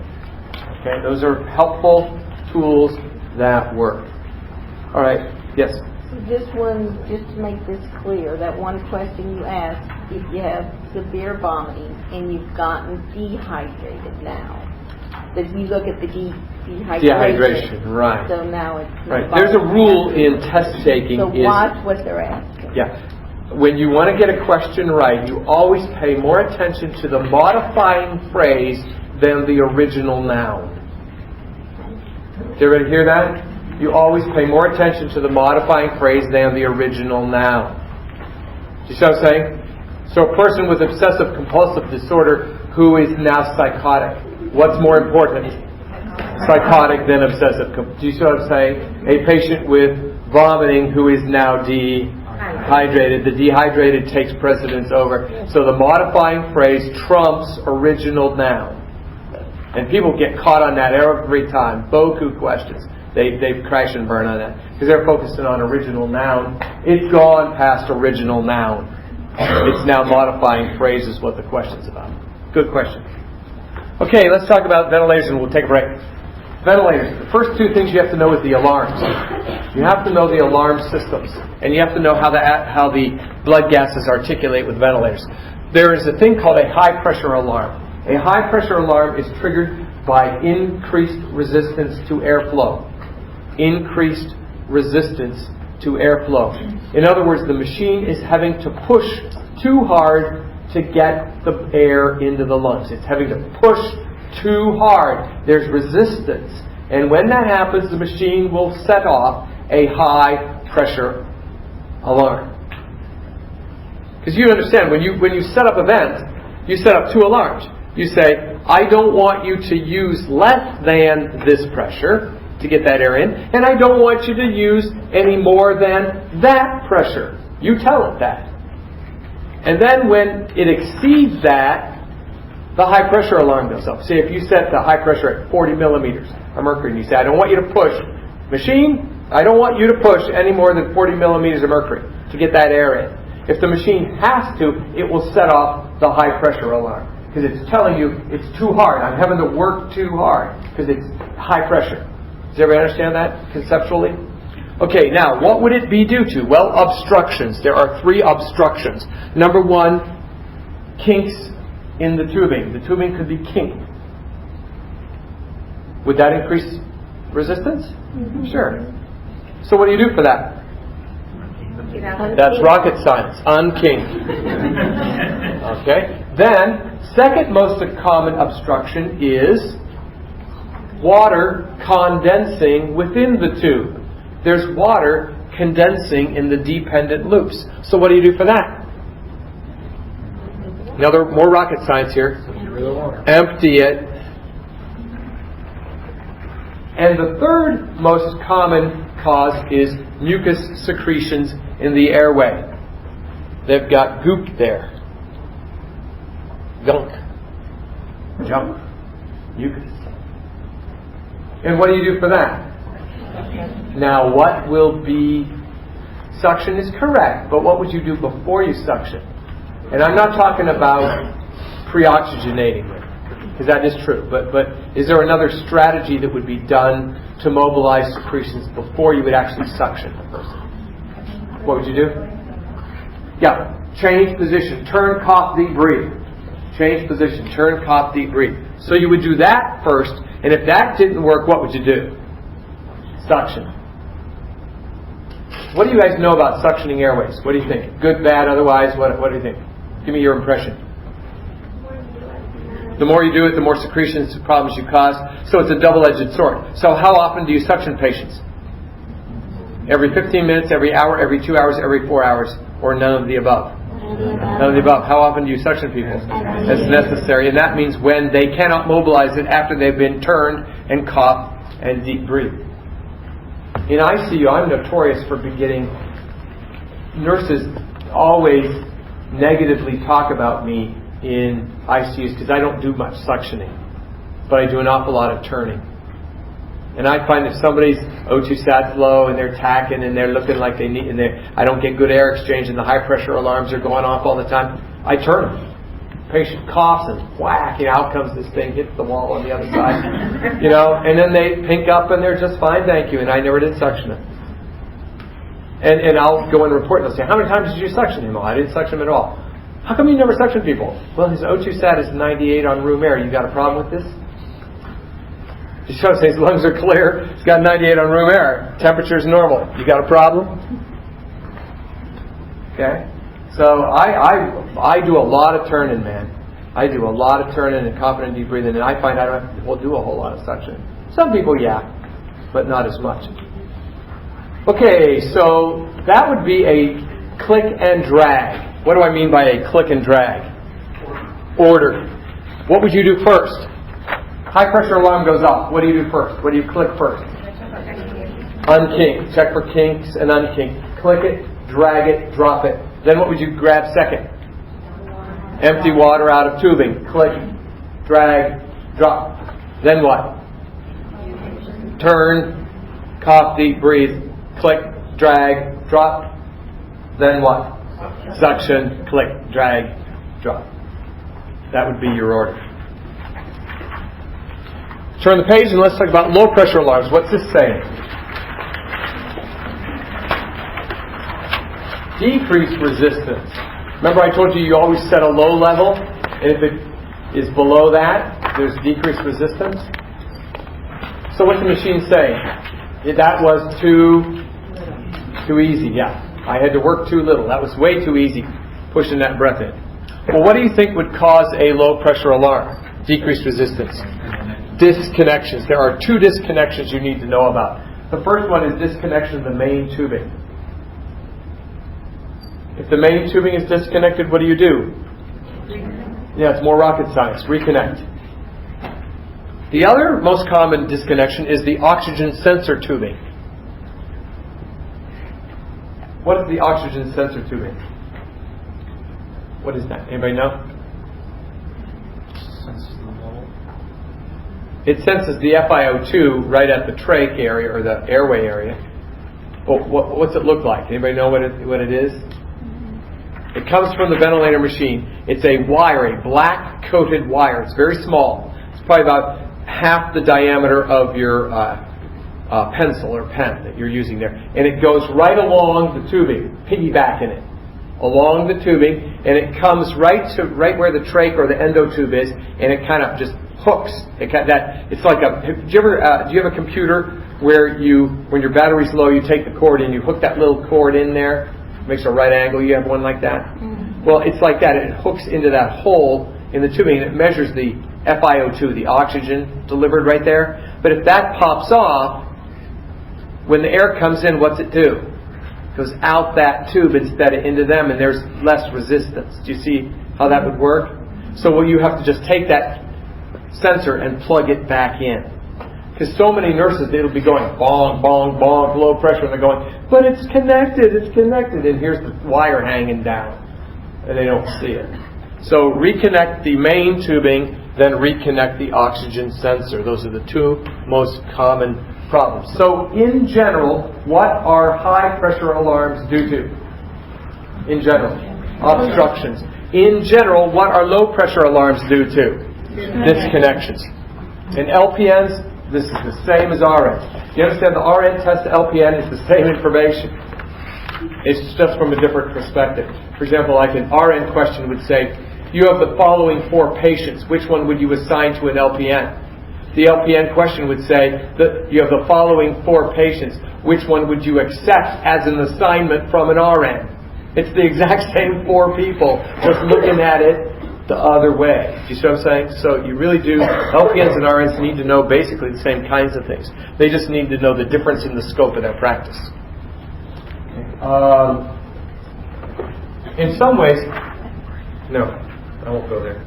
Okay, those are helpful tools that work. All right. Yes. This one, just to make this clear, that one question you asked, if you have severe vomiting and you've gotten dehydrated now, but if you look at the dehydration, right. So now it's right. There's a rule in test taking. So watch what they're asking. Yeah. When you want to get a question right, you always pay more attention to the modifying phrase than the original noun. Did everybody hear that? You always pay more attention to the modifying phrase than the original noun. Do you see what I'm saying? So a person with obsessive compulsive disorder who is now psychotic, what's more important? psychotic, then obsessive. Do you see what I'm saying? A patient with vomiting who is now dehydrated. The dehydrated takes precedence over. So the modifying phrase trumps original noun. And people get caught on that every time. Beaucoup questions. They crash and burn on that. Because they're focusing on original noun. It's gone past original noun. It's now modifying phrase is what the question's about. Good question. Okay, let's talk about ventilators and we'll take a break. Ventilators. The first two things you have to know is the alarms. You have to know the alarm systems. And you have to know how the blood gases articulate with ventilators. There is a thing called a high pressure alarm. A high pressure alarm is triggered by increased resistance to airflow. Increased resistance to airflow. In other words, the machine is having to push too hard to get the air into the lungs. It's having to push too hard. There's resistance. And when that happens, the machine will set off a high pressure alarm. Because you understand, when you set up a vent, you set up two alarms. You say, I don't want you to use less than this pressure to get that air in, and I don't want you to use any more than that pressure. You tell it that. And then when it exceeds that, the high pressure alarm goes up. See, if you set the high pressure at 40 millimeters of mercury, and you say, I don't want you to push, machine, I don't want you to push any more than 40 millimeters of mercury to get that air in. If the machine has to, it will set off the high pressure alarm. Because it's telling you it's too hard. I'm having to work too hard because it's high pressure. Does everybody understand that conceptually? Okay, now, what would it be due to? Well, obstructions. There are three obstructions. Number one, kinks in the tubing. The tubing could be kinked. Would that increase resistance? Mm-hmm. Sure. So what do you do for that? That's rocket science. Unkink. Okay. Then, second most common obstruction is water condensing within the tube. There's water condensing in the dependent loops. So what do you do for that? Another more rocket science here. Empty it. And the third most common cause is mucus secretions in the airway. They've got goop there. Gunk. Junk. Mucus. And what do you do for that? Now, what will be... Suction is correct, but what would you do before you suction? And I'm not talking about pre-oxygenating it, because that is true. But is there another strategy that would be done to mobilize secretions before you would actually suction the person? What would you do? Yeah, change position. Turn, cough, deep, breathe. Change position. Turn, cough, deep, breathe. So you would do that first, and if that didn't work, what would you do? Suction. What do you guys know about suctioning airways? What do you think? Good, bad, otherwise? What do you think? Give me your impression. The more you do it, the more secretions, problems you cause. So it's a double-edged sword. So how often do you suction patients? Every 15 minutes, every hour, every 2 hours, every 4 hours, or none of the above? None of the above. How often do you suction people? As necessary. And that means when they cannot mobilize it after they've been turned and cough and deep breathe. In ICU, I'm notorious for beginning. Nurses always negatively talk about me in ICUs because I don't do much suctioning, but I do an awful lot of turning. And I find if somebody's O2 sat's low and they're tacking and they're looking like they need, and I don't get good air exchange and the high pressure alarms are going off all the time, I turn them. Patient coughs and whack, out comes this thing, hits the wall on the other side, and then they pink up and they're just fine, thank you, and I never did suction them. And I'll go and report and they'll say, how many times did you suction him? Oh, I didn't suction him at all. How come you never suction people? Well, his O2 sat is 98 on room air. You got a problem with this? Just trying to say his lungs are clear. He's got 98 on room air. Temperature's normal. You got a problem? Okay? So I do a lot of turning, man. I do a lot of turning and confident deep breathing, and I find I don't have to do a whole lot of suction. Some people, yeah, but not as much. Okay, so that would be a click and drag. What do I mean by a click and drag? Order. What would you do first? High pressure alarm goes off. What do you do first? What do you click first? Unkink. Check for kinks and unkink. Click it, drag it, drop it. Then what would you grab second? Empty water out of tubing. Click, drag, drop. Then what? Turn, cough, deep, breathe. Click, drag, drop. Then what? Suction, click, drag, drop. That would be your order. Turn the page and let's talk about low pressure alarms. What's this saying? Decrease resistance. Remember I told you always set a low level, and if it is below that, there's decreased resistance. So what's the machine saying? That was too easy, yeah. I had to work too little. That was way too easy, pushing that breath in. Well, what do you think would cause a low pressure alarm? Decreased resistance. Disconnections. There are 2 disconnections you need to know about. The first one is disconnection of the main tubing. If the main tubing is disconnected, what do? Yeah, it's more rocket science. Reconnect. The other most common disconnection is the oxygen sensor tubing. What is the oxygen sensor tubing? What is that? Anybody know? It senses the FiO2 right at the trach area or the airway area. Well, what's it look like? Anybody know what it is? It comes from the ventilator machine. It's a wire, a black coated wire. It's very small. It's probably about half the diameter of your pencil or pen that you're using there. And it goes right along the tubing, piggybacking it. Along the tubing, and it comes right where the trach or the endotube is, and it kind of just hooks. It's like do you have a computer where when your battery's low, you take the cord and you hook that little cord in there, makes a right angle. You have one like that? Mm-hmm. Well, it's like that. It hooks into that hole in the tubing, and it measures the FiO2, the oxygen delivered right there. But if that pops off, when the air comes in, what's it do? It goes out that tube instead of into them, and there's less resistance. Do you see how that would work? So you have to just take that sensor and plug it back in. Because so many nurses, it'll be going bong, bong, bong, low pressure, and they're going, but it's connected, and here's the wire hanging down, and they don't see it. So reconnect the main tubing, then reconnect the oxygen sensor. Those are the 2 most common problems. So in general, what are high pressure alarms due to? In general, obstructions. In general, what are low pressure alarms due to? Disconnections. In LPNs, this is the same as RN. You understand the RN test to LPN is the same information. It's just from a different perspective. For example, like an RN question would say, you have the following 4 patients. Which one would you assign to an LPN? The LPN question would say that you have the following 4 patients. Which one would you accept as an assignment from an RN? It's the exact same 4 people, just looking at it the other way. Do you see what I'm saying? So you really do, LPNs and RNs need to know basically the same kinds of things. They just need to know the difference in the scope of their practice. In some ways, no, I won't go there.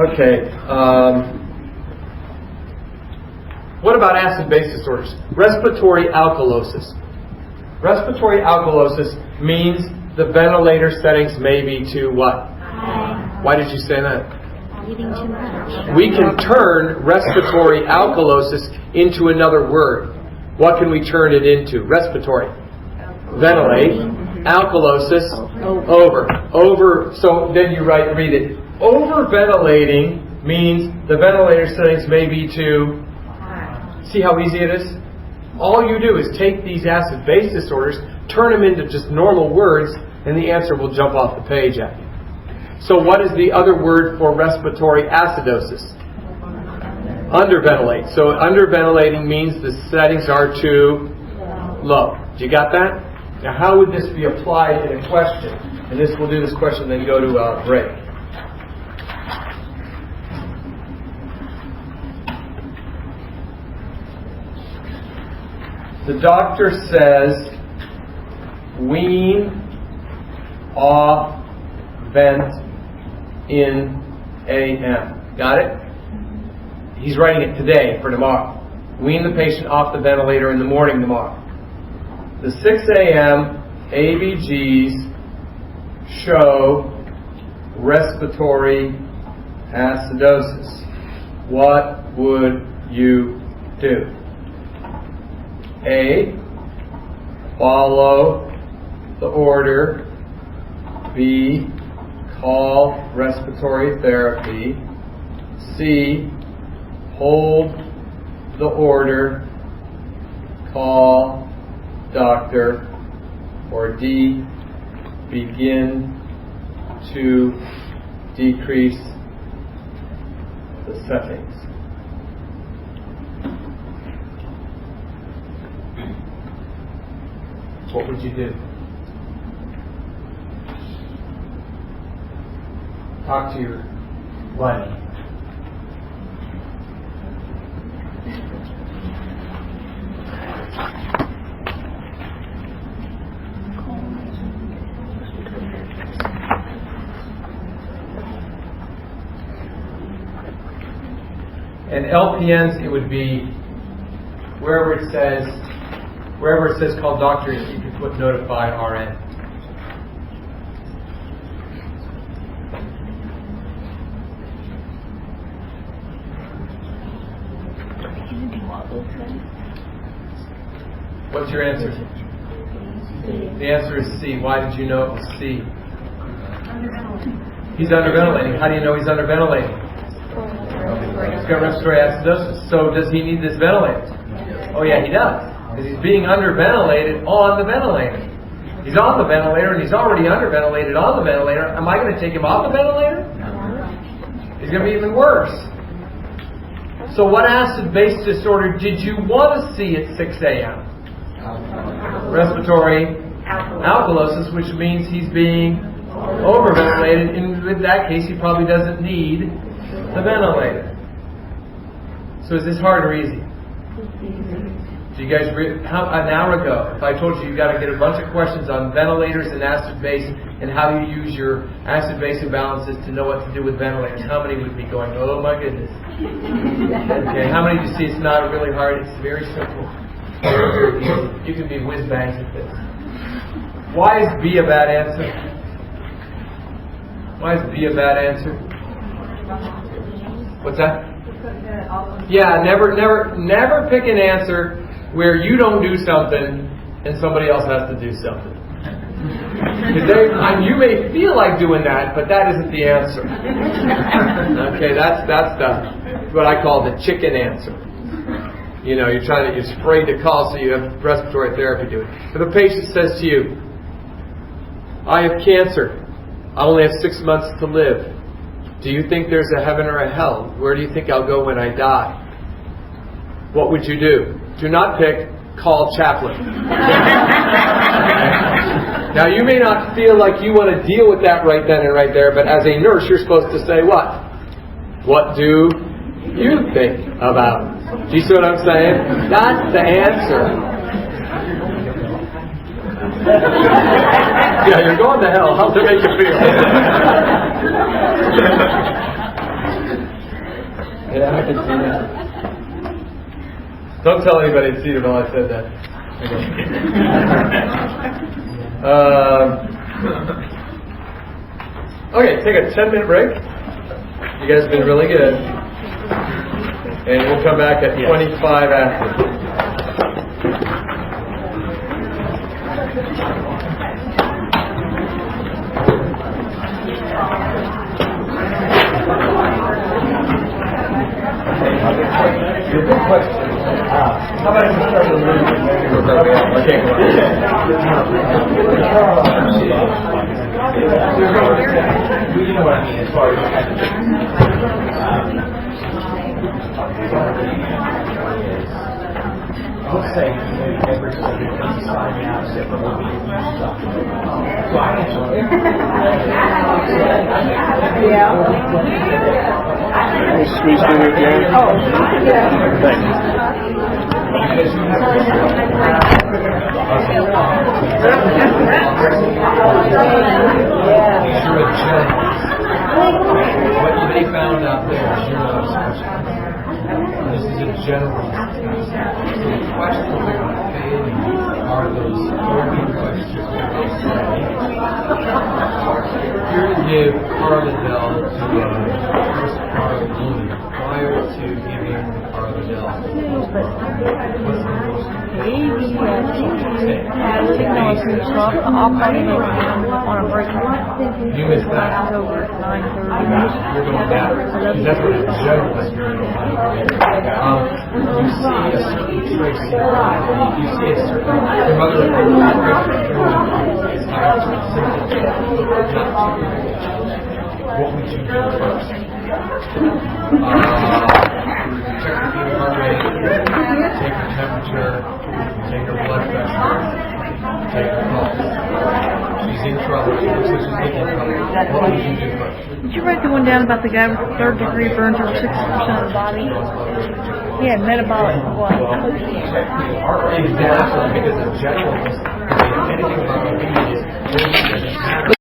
Okay. What about acid-base disorders? Respiratory alkalosis. Respiratory alkalosis means the ventilator settings may be too what? Why did you say that? Eating too much. We can turn respiratory alkalosis into another word. What can we turn it into? Respiratory. Ventilate. Alkalosis. Over. So then you read it. Over-ventilating means the ventilator settings may be too. See how easy it is? All you do is take these acid-base disorders, turn them into just normal words, and the answer will jump off the page at you. So what is the other word for respiratory acidosis? Underventilate. So underventilating means the settings are too low. Do you got that? Now how would this be applied in a question? And we'll do this question, then go to a break. The doctor says, wean off vent in AM. Got it? he's writing it today for tomorrow. Wean the patient off the ventilator in the morning tomorrow. The 6 a.m. ABGs show respiratory acidosis. What would you do? A, follow the order. B, call respiratory therapy. C, hold the order, call doctor. Or D, begin to decrease the settings. What would you do? Talk to your buddy. And LPNs, it would be wherever it says call doctor, you can put notify RN. What's your answer? The answer is C. Why did you know it was C? He's underventilating. How do you know he's underventilating? He's got respiratory acidosis. So does he need this ventilator? Oh yeah, he does. Because he's being underventilated on the ventilator. He's on the ventilator and he's already underventilated on the ventilator. Am I going to take him off the ventilator? He's going to be even worse. So what acid-base disorder did you want to see at 6 a.m.? Respiratory alkalosis, which means he's being overventilated. In that case, he probably doesn't need the ventilator. So is this hard or easy? Do you guys, an hour ago, if I told you got to get a bunch of questions on ventilators and acid-base and how you use your acid-base imbalances to know what to do with ventilators, how many would be going, oh my goodness? Okay, how many do you see it's not really hard? It's very simple. Very, very easy. You can be whiz-bangs at this. Why is B a bad answer? Why is B a bad answer? What's that? Yeah, never pick an answer where you don't do something and somebody else has to do something. You may feel like doing that, but that isn't the answer. Okay, that's what I call the chicken answer. You know, you're afraid to call, so you have respiratory therapy do it. If a patient says to you, I have cancer, I only have 6 months to live. Do you think there's a heaven or a hell? Where do you think I'll go when I die? What would you do? Do not pick, call chaplain. Now you may not feel like you want to deal with that right then and right there, but as a nurse you're supposed to say what? What do you think about? Do you see what I'm saying? That's the answer. Yeah, you're going to hell. How's it make you feel? Yeah, I can see that. Don't tell anybody at Cedarville I said that. Okay, take a 10-minute break. You guys have been really good. And we'll come back at 25 after. Good question. How about if we start with okay, you know what I mean as far as let's say every sign me out except for one meeting. So I answer. Squeeze through again. Oh, yeah. Thank you. What they found out there is you're not a special. this is a general test. So the questions that are failing are those 40 questions that they say. Here to give Carladel to Chris Carlini prior to giving Carladel. What's the most on a break. You missed that. Over at 9:30. You're going backwards. That's what a general is. You see a certain trace. You see a certain. Your mother is what would you do first? Check her fetal heart rate, take her temperature, take her blood pressure, take her pulse. She's in trouble. She looks like she's getting in trouble. What would you do first? Did you write the one down about the guy with the third degree burns over 60% of the body? Yeah, metabolic what? Exactly, because the general is anything about obedience.